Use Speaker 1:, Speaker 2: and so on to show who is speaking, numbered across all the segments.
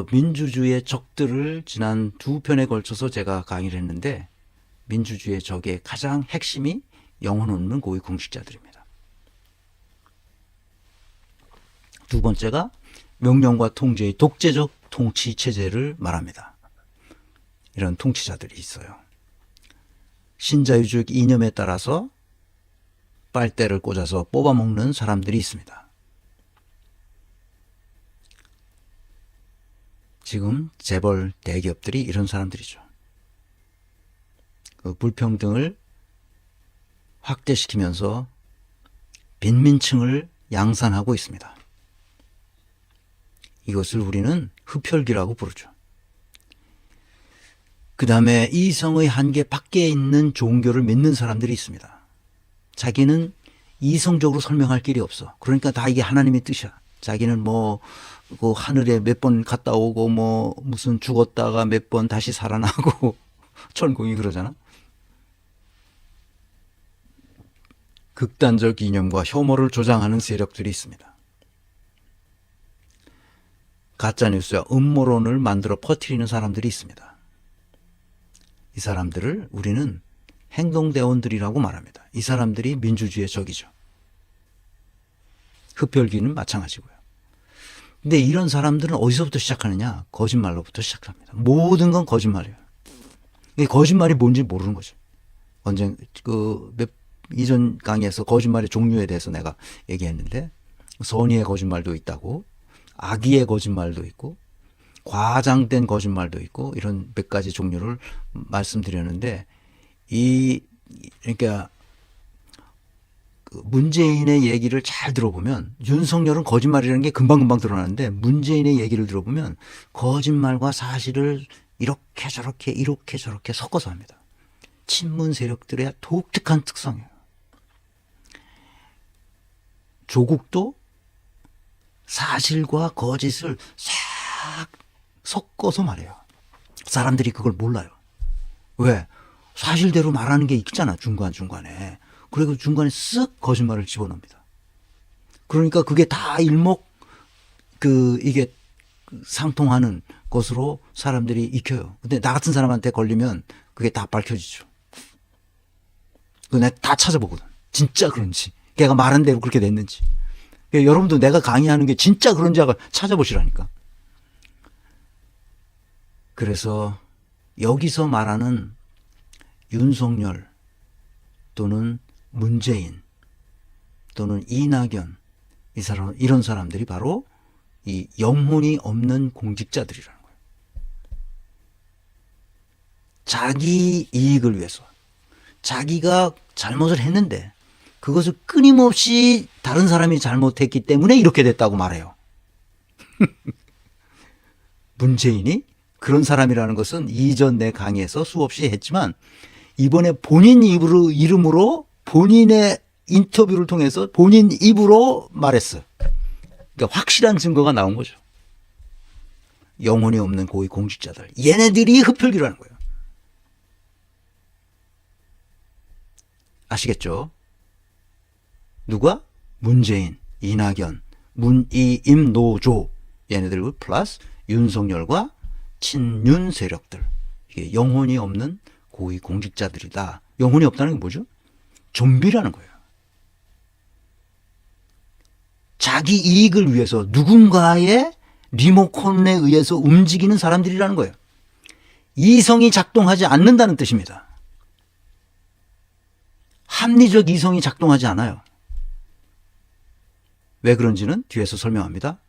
Speaker 1: 민주주의의 적들을 지난 두 편에 걸쳐서 제가 강의를 했는데, 민주주의의 적의 가장 핵심이 영혼 없는 고위 공직자들입니다. 두 번째가 명령과 통제의 독재적 통치 체제를 말합니다. 이런 통치자들이 있어요. 신자유주의 이념에 따라서 빨대를 꽂아서 뽑아먹는 사람들이 있습니다. 지금 재벌 대기업들이 이런 사람들이죠. 그 불평등을 확대시키면서 빈민층을 양산하고 있습니다. 이것을 우리는 흡혈귀라고 부르죠. 그 다음에 이성의 한계 밖에 있는 종교를 믿는 사람들이 있습니다. 자기는 이성적으로 설명할 길이 없어. 그러니까 다 이게 하나님의 뜻이야. 자기는 그 하늘에 몇 번 갔다 오고 무슨 죽었다가 몇 번 다시 살아나고 천공이 그러잖아. 극단적 이념과 혐오를 조장하는 세력들이 있습니다. 가짜뉴스와 음모론을 만들어 퍼뜨리는 사람들이 있습니다. 이 사람들을 우리는 행동대원들이라고 말합니다. 이 사람들이 민주주의의 적이죠. 흡혈귀는 마찬가지고요. 근데 이런 사람들은 어디서부터 시작하느냐? 거짓말로부터 시작합니다. 모든 건 거짓말이에요. 이게 거짓말이 뭔지 모르는 거죠. 이전 강의에서 거짓말의 종류에 대해서 내가 얘기했는데, 선의의 거짓말도 있다고, 악의의 거짓말도 있고, 과장된 거짓말도 있고, 이런 몇 가지 종류를 말씀드렸는데, 그러니까 문재인의 얘기를 잘 들어보면, 윤석열은 거짓말이라는 게 금방금방 드러나는데, 문재인의 얘기를 들어보면 거짓말과 사실을 이렇게 저렇게 섞어서 합니다. 친문 세력들의 독특한 특성이에요. 조국도 사실과 거짓을 싹 섞어서 말해요. 사람들이 그걸 몰라요. 왜? 사실대로 말하는 게 있잖아, 중간중간에. 그리고 중간에 쓱 거짓말을 집어넣습니다. 그러니까 그게 다 이게 상통하는 것으로 사람들이 익혀요. 근데 나 같은 사람한테 걸리면 그게 다 밝혀지죠. 그거 내가 다 찾아보거든. 진짜 그런지. 걔가 말한 대로 그렇게 됐는지. 그러니까 여러분도 내가 강의하는 게 진짜 그런지 찾아보시라니까. 그래서 여기서 말하는 윤석열 또는 문재인 또는 이낙연, 이런 사람들이 바로 이 영혼이 없는 공직자들이라는 거예요. 자기 이익을 위해서, 자기가 잘못을 했는데 그것을 끊임없이 다른 사람이 잘못했기 때문에 이렇게 됐다고 말해요. 문재인이 그런 사람이라는 것은 이전 내 강의에서 수없이 했지만, 이번에 본인 이름으로 본인의 인터뷰를 통해서 본인 입으로 말했어요. 그러니까 확실한 증거가 나온 거죠. 영혼이 없는 고위 공직자들, 얘네들이 흡혈귀라는 거예요. 아시겠죠? 누가? 문재인, 이낙연, 문이임, 노조, 얘네들 플러스 윤석열과 친윤 세력들, 이게 영혼이 없는 고위 공직자들이다. 영혼이 없다는 게 뭐죠? 좀비라는 거예요. 자기 이익을 위해서 누군가의 리모컨에 의해서 움직이는 사람들이라는 거예요. 이성이 작동하지 않는다는 뜻입니다. 합리적 이성이 작동하지 않아요. 왜 그런지는 뒤에서 설명합니다.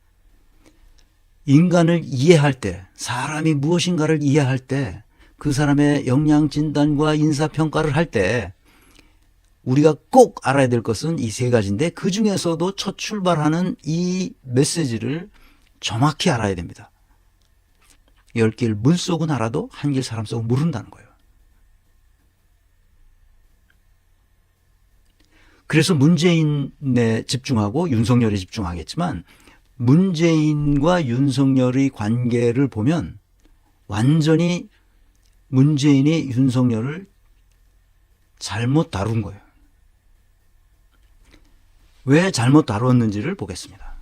Speaker 1: 인간을 이해할 때, 사람이 무엇인가를 이해할 때, 그 사람의 역량 진단과 인사평가를 할 때 우리가 꼭 알아야 될 것은 이 세 가지인데, 그 중에서도 첫 출발하는 이 메시지를 정확히 알아야 됩니다. 10길 물속은 알아도 한 길 사람 속은 모른다는 거예요. 그래서 문재인에 집중하고 윤석열에 집중하겠지만, 문재인과 윤석열의 관계를 보면 완전히 문재인이 윤석열을 잘못 다룬 거예요. 왜 잘못 다루었는지를 보겠습니다.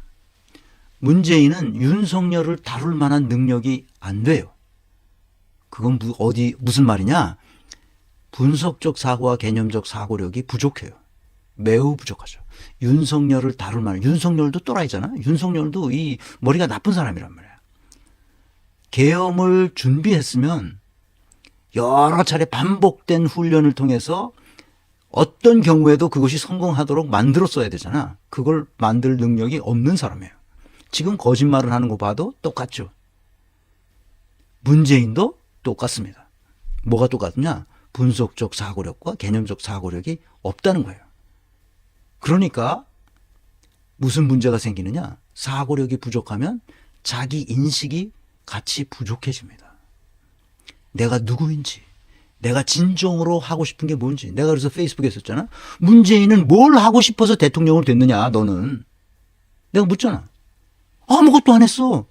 Speaker 1: 문재인은 윤석열을 다룰 만한 능력이 안 돼요. 그건 무슨 말이냐? 분석적 사고와 개념적 사고력이 부족해요. 매우 부족하죠. 윤석열을 다룰 만한, 윤석열도 또라이잖아. 윤석열도 이 머리가 나쁜 사람이란 말이야. 계엄을 준비했으면 여러 차례 반복된 훈련을 통해서 어떤 경우에도 그것이 성공하도록 만들었어야 되잖아. 그걸 만들 능력이 없는 사람이에요. 지금 거짓말을 하는 거 봐도 똑같죠. 문재인도 똑같습니다. 뭐가 똑같냐? 분석적 사고력과 개념적 사고력이 없다는 거예요. 그러니까 무슨 문제가 생기느냐? 사고력이 부족하면 자기 인식이 같이 부족해집니다. 내가 누구인지, 내가 진정으로 하고 싶은 게 뭔지. 내가 그래서 페이스북에 썼잖아. 문재인은 뭘 하고 싶어서 대통령으로 됐느냐, 너는. 내가 묻잖아. 아무것도 안 했어.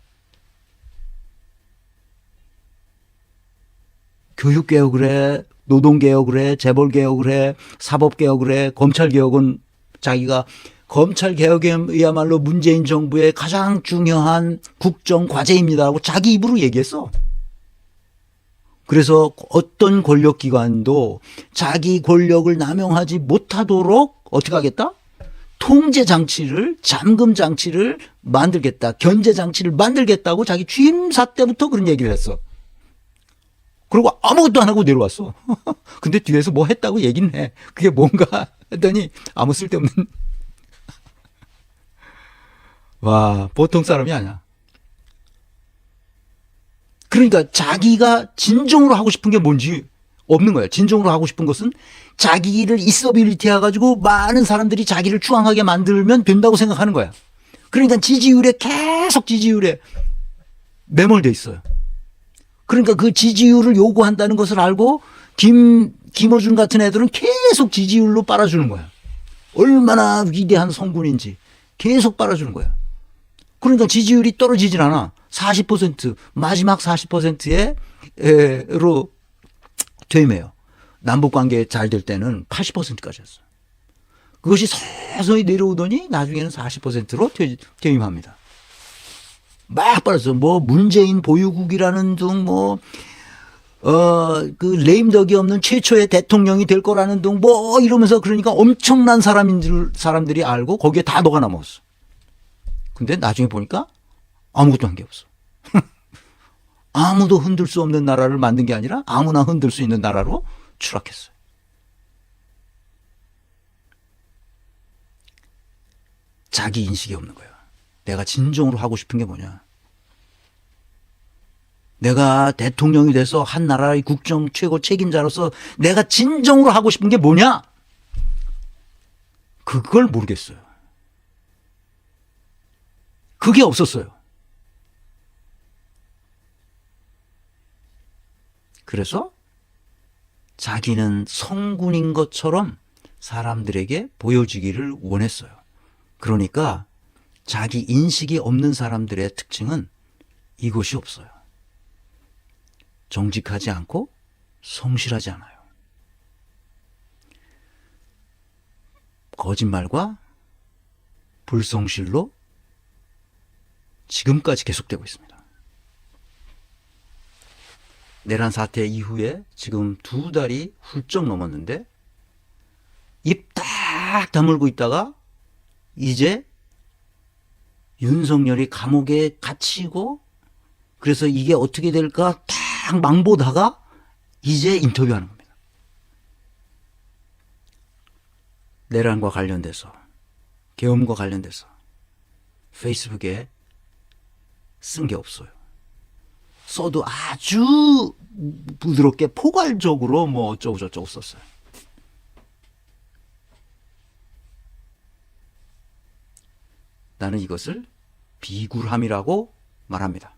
Speaker 1: 교육개혁을 해, 노동개혁을 해, 재벌개혁을 해, 사법개혁을 해, 검찰개혁은 자기가 검찰개혁이야말로 문재인 정부의 가장 중요한 국정과제입니다 하고 자기 입으로 얘기했어. 그래서 어떤 권력기관도 자기 권력을 남용하지 못하도록 어떻게 하겠다? 통제장치를, 잠금장치를 만들겠다. 견제장치를 만들겠다고 자기 취임사 때부터 그런 얘기를 했어. 그리고 아무것도 안 하고 내려왔어. 근데 뒤에서 뭐 했다고 얘기는 해. 그게 뭔가 했더니 아무 쓸데없는. 와, 보통 사람이 아니야. 그러니까 자기가 진정으로 하고 싶은 게 뭔지 없는 거야. 진정으로 하고 싶은 것은 자기를 있어빌리티 해가지고 많은 사람들이 자기를 추앙하게 만들면 된다고 생각하는 거야. 그러니까 계속 지지율에 매몰돼 있어요. 그러니까 그 지지율을 요구한다는 것을 알고 김어준 같은 애들은 계속 지지율로 빨아주는 거야. 얼마나 위대한 성군인지 계속 빨아주는 거야. 그러니까 지지율이 떨어지질 않아. 40% 마지막 40%로 퇴임해요. 남북관계 잘 될 때는 80%까지 했어요. 그것이 서서히 내려오더니 나중에는 40%로 퇴임합니다. 막 빨았어. 뭐 문재인 보유국이라는 등 그 레임덕이 없는 최초의 대통령이 될 거라는 등 뭐 이러면서 그러니까 엄청난 사람들이 알고 거기에 다 녹아 남았어. 근데 나중에 보니까 아무것도 한 게 없어. 아무도 흔들 수 없는 나라를 만든 게 아니라 아무나 흔들 수 있는 나라로 추락했어요. 자기 인식이 없는 거예요. 내가 진정으로 하고 싶은 게 뭐냐. 내가 대통령이 돼서 한 나라의 국정 최고 책임자로서 내가 진정으로 하고 싶은 게 뭐냐. 그걸 모르겠어요. 그게 없었어요. 그래서 자기는 성군인 것처럼 사람들에게 보여지기를 원했어요. 그러니까 자기 인식이 없는 사람들의 특징은 이것이 없어요. 정직하지 않고 성실하지 않아요. 거짓말과 불성실로 지금까지 계속되고 있습니다. 내란 사태 이후에 지금 2달이 훌쩍 넘었는데 입 딱 다물고 있다가 이제 윤석열이 감옥에 갇히고 그래서 이게 어떻게 될까 딱 망보다가 이제 인터뷰하는 겁니다. 내란과 관련돼서 계엄과 관련돼서 페이스북에 쓴 게 없어요. 써도 아주 부드럽게 포괄적으로 뭐 어쩌고저쩌고 썼어요. 나는 이것을 비굴함이라고 말합니다.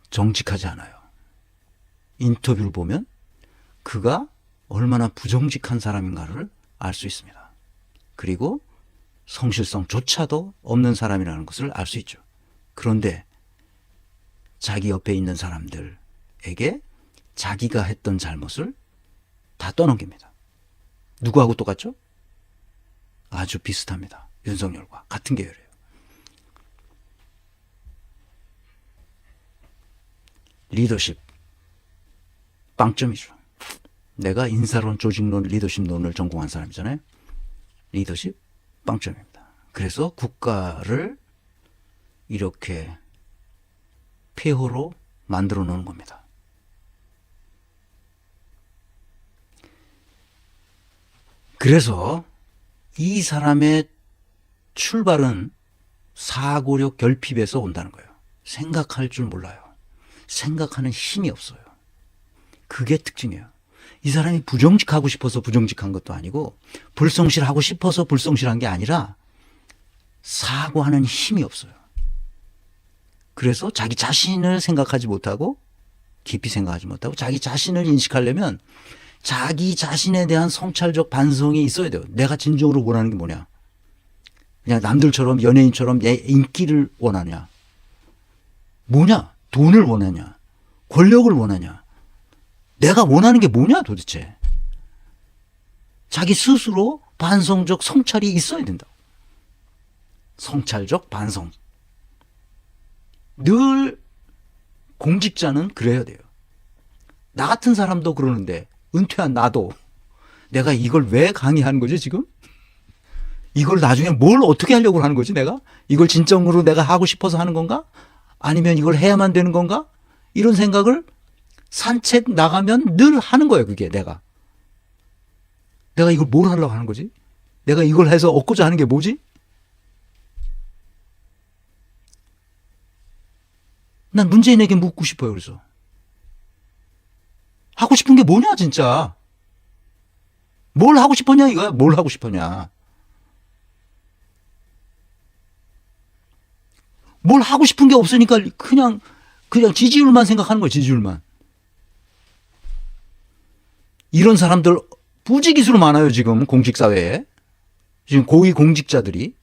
Speaker 1: 정직하지 않아요. 인터뷰를 보면 그가 얼마나 부정직한 사람인가를 알 수 있습니다. 그리고 성실성조차도 없는 사람이라는 것을 알 수 있죠. 그런데 자기 옆에 있는 사람들에게 자기가 했던 잘못을 다 떠넘깁니다. 누구하고 똑같죠? 아주 비슷합니다. 윤석열과 같은 계열이에요. 리더십 빵점이죠. 내가 인사론, 조직론, 리더십론을 전공한 사람이잖아요. 리더십 빵점입니다. 그래서 국가를 이렇게 폐허로 만들어 놓는 겁니다. 그래서 이 사람의 출발은 사고력 결핍에서 온다는 거예요. 생각할 줄 몰라요. 생각하는 힘이 없어요. 그게 특징이에요. 이 사람이 부정직하고 싶어서 부정직한 것도 아니고 불성실하고 싶어서 불성실한 게 아니라 사고하는 힘이 없어요. 그래서 자기 자신을 생각하지 못하고 깊이 생각하지 못하고 자기 자신을 인식하려면 자기 자신에 대한 성찰적 반성이 있어야 돼요. 내가 진정으로 원하는 게 뭐냐. 그냥 남들처럼 연예인처럼 내 인기를 원하냐. 뭐냐. 돈을 원하냐. 권력을 원하냐. 내가 원하는 게 뭐냐 도대체. 자기 스스로 반성적 성찰이 있어야 된다. 성찰적 반성. 늘 공직자는 그래야 돼요. 나 같은 사람도 그러는데 은퇴한 나도 내가 이걸 왜 강의하는 거지 지금? 이걸 나중에 뭘 어떻게 하려고 하는 거지 내가? 이걸 진정으로 내가 하고 싶어서 하는 건가? 아니면 이걸 해야만 되는 건가? 이런 생각을 산책 나가면 늘 하는 거예요. 그게 내가 이걸 뭘 하려고 하는 거지? 내가 이걸 해서 얻고자 하는 게 뭐지? 난 문재인에게 묻고 싶어요. 그래서 하고 싶은 게 뭐냐 진짜. 뭘 하고 싶었냐 이거야. 뭘 하고 싶었냐. 뭘 하고 싶은 게 없으니까 그냥 지지율만 생각하는 거야. 지지율만. 이런 사람들 부지기수로 많아요. 지금 공직사회에. 지금 고위 공직자들이.